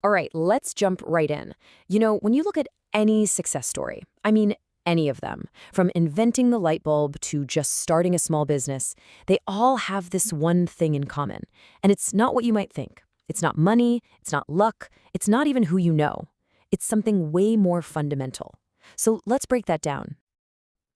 All right, let's jump right in. When you look at any success story, I mean, any of them, from inventing the light bulb to just starting a small business, they all have this one thing in common. And it's not what you might think. It's not money, it's not luck, it's not even who you know. It's something way more fundamental. So let's break that down.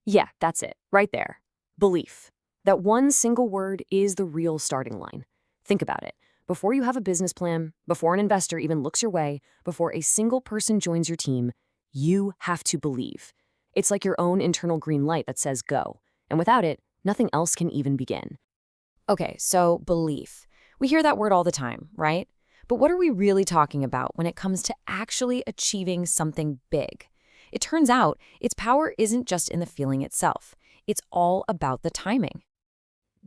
Yeah, that's it, right there. Belief. That one single word is the real starting line. Think about it. Before you have a business plan, before an investor even looks your way, before a single person joins your team, you have to believe. It's like your own internal green light that says go. And without it, nothing else can even begin. Okay, so belief. We hear that word all the time, right? But what are we really talking about when it comes to actually achieving something big? It turns out its power isn't just in the feeling itself. It's all about the timing.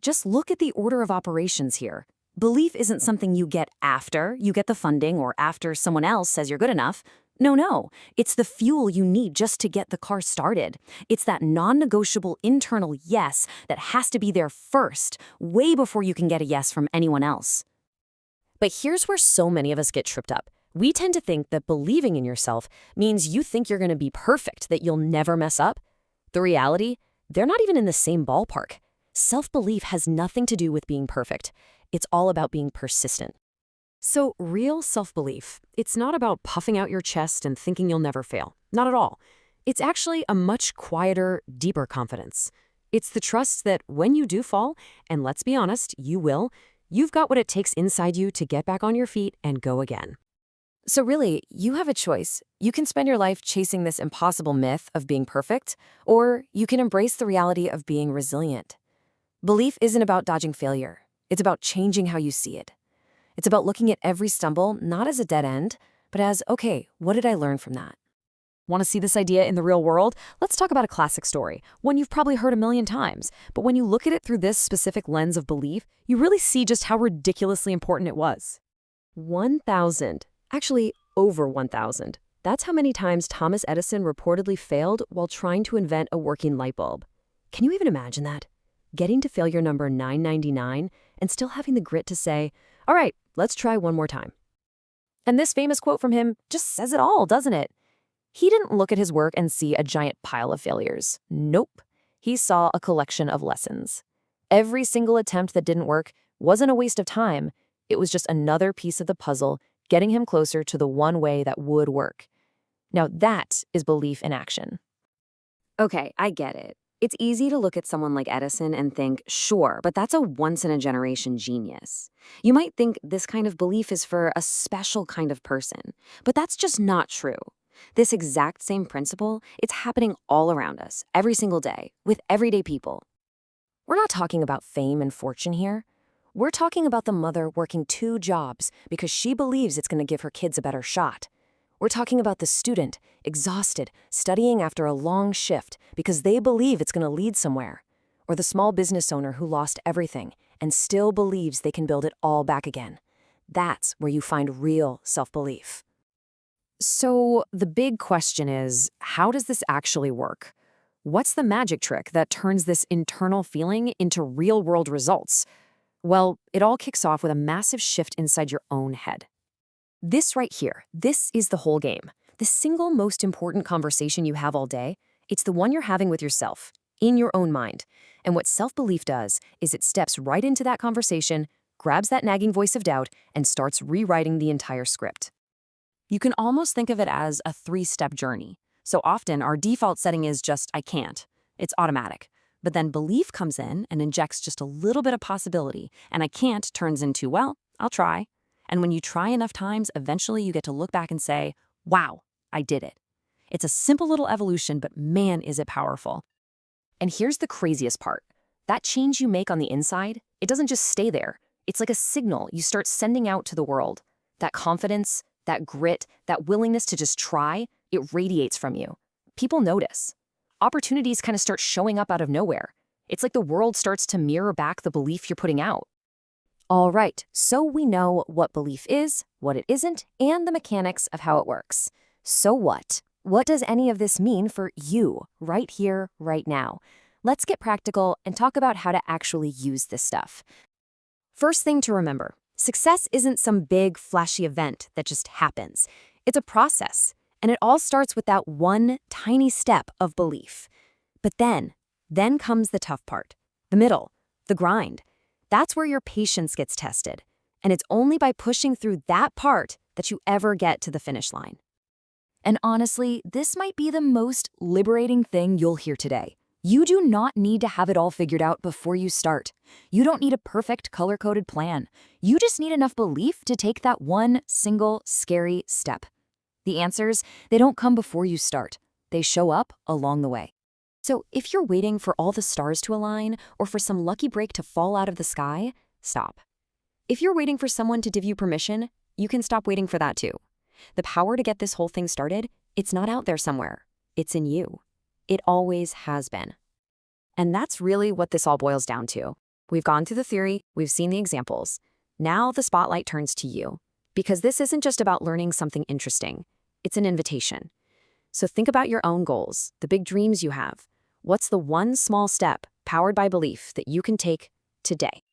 Just look at the order of operations here. Belief isn't something you get after you get the funding or after someone else says you're good enough. No. It's the fuel you need just to get the car started. It's that non-negotiable internal yes that has to be there first, way before you can get a yes from anyone else. But here's where so many of us get tripped up. We tend to think that believing in yourself means you think you're going to be perfect, that you'll never mess up. The reality, they're not even in the same ballpark. Self-belief has nothing to do with being perfect. It's all about being persistent. So real self-belief, it's not about puffing out your chest and thinking you'll never fail. Not at all. It's actually a much quieter, deeper confidence. It's the trust that when you do fall, and let's be honest, you will, you've got what it takes inside you to get back on your feet and go again. So really, you have a choice. You can spend your life chasing this impossible myth of being perfect, or you can embrace the reality of being resilient. Belief isn't about dodging failure. It's about changing how you see it. It's about looking at every stumble not as a dead end, but as, okay, what did I learn from that? Want to see this idea in the real world? Let's talk about a classic story, one you've probably heard a million times. But when you look at it through this specific lens of belief, you really see just how ridiculously important it was. 1,000. Actually, over 1,000. That's how many times Thomas Edison reportedly failed while trying to invent a working light bulb. Can you even imagine that? Getting to failure number 999 and still having the grit to say, all right, let's try one more time. And this famous quote from him just says it all, doesn't it? He didn't look at his work and see a giant pile of failures. Nope. He saw a collection of lessons. Every single attempt that didn't work wasn't a waste of time. It was just another piece of the puzzle getting him closer to the one way that would work. Now that is belief in action. Okay, I get it. It's easy to look at someone like Edison and think, sure, but that's a once-in-a-generation genius. You might think this kind of belief is for a special kind of person, but that's just not true. This exact same principle, it's happening all around us, every single day, with everyday people. We're not talking about fame and fortune here. We're talking about the mother working 2 jobs because she believes it's going to give her kids a better shot. We're talking about the student, exhausted, studying after a long shift because they believe it's going to lead somewhere. Or the small business owner who lost everything and still believes they can build it all back again. That's where you find real self-belief. So the big question is, how does this actually work? What's the magic trick that turns this internal feeling into real-world results? Well, it all kicks off with a massive shift inside your own head. This right here, this is the whole game. The single most important conversation you have all day, it's the one you're having with yourself, in your own mind. And what self-belief does is it steps right into that conversation, grabs that nagging voice of doubt, and starts rewriting the entire script. You can almost think of it as a 3-step journey. So often, our default setting is just, I can't. It's automatic. But then belief comes in and injects just a little bit of possibility, and I can't turns into, well, I'll try. And when you try enough times, eventually you get to look back and say, wow, I did it. It's a simple little evolution, but man, is it powerful. And here's the craziest part. That change you make on the inside, it doesn't just stay there. It's like a signal you start sending out to the world. That confidence, that grit, that willingness to just try, it radiates from you. People notice. Opportunities kind of start showing up out of nowhere. It's like the world starts to mirror back the belief you're putting out. All right, so we know what belief is, what it isn't, and the mechanics of how it works. So what? What does any of this mean for you, right here, right now? Let's get practical and talk about how to actually use this stuff. First thing to remember, Success isn't some big, flashy event that just happens. It's a process, and it all starts with that one tiny step of belief. But then comes the tough part, the middle, the grind. That's where your patience gets tested, and it's only by pushing through that part that you ever get to the finish line. And honestly, this might be the most liberating thing you'll hear today. You do not need to have it all figured out before you start. You don't need a perfect color-coded plan. You just need enough belief to take that one single scary step. The answers, they don't come before you start. They show up along the way. So if you're waiting for all the stars to align or for some lucky break to fall out of the sky, stop. If you're waiting for someone to give you permission, you can stop waiting for that too. The power to get this whole thing started, it's not out there somewhere. It's in you. It always has been. And that's really what this all boils down to. We've gone through the theory, we've seen the examples. Now the spotlight turns to you. Because this isn't just about learning something interesting. It's an invitation. So think about your own goals, the big dreams you have. What's the one small step, powered by belief, that you can take today?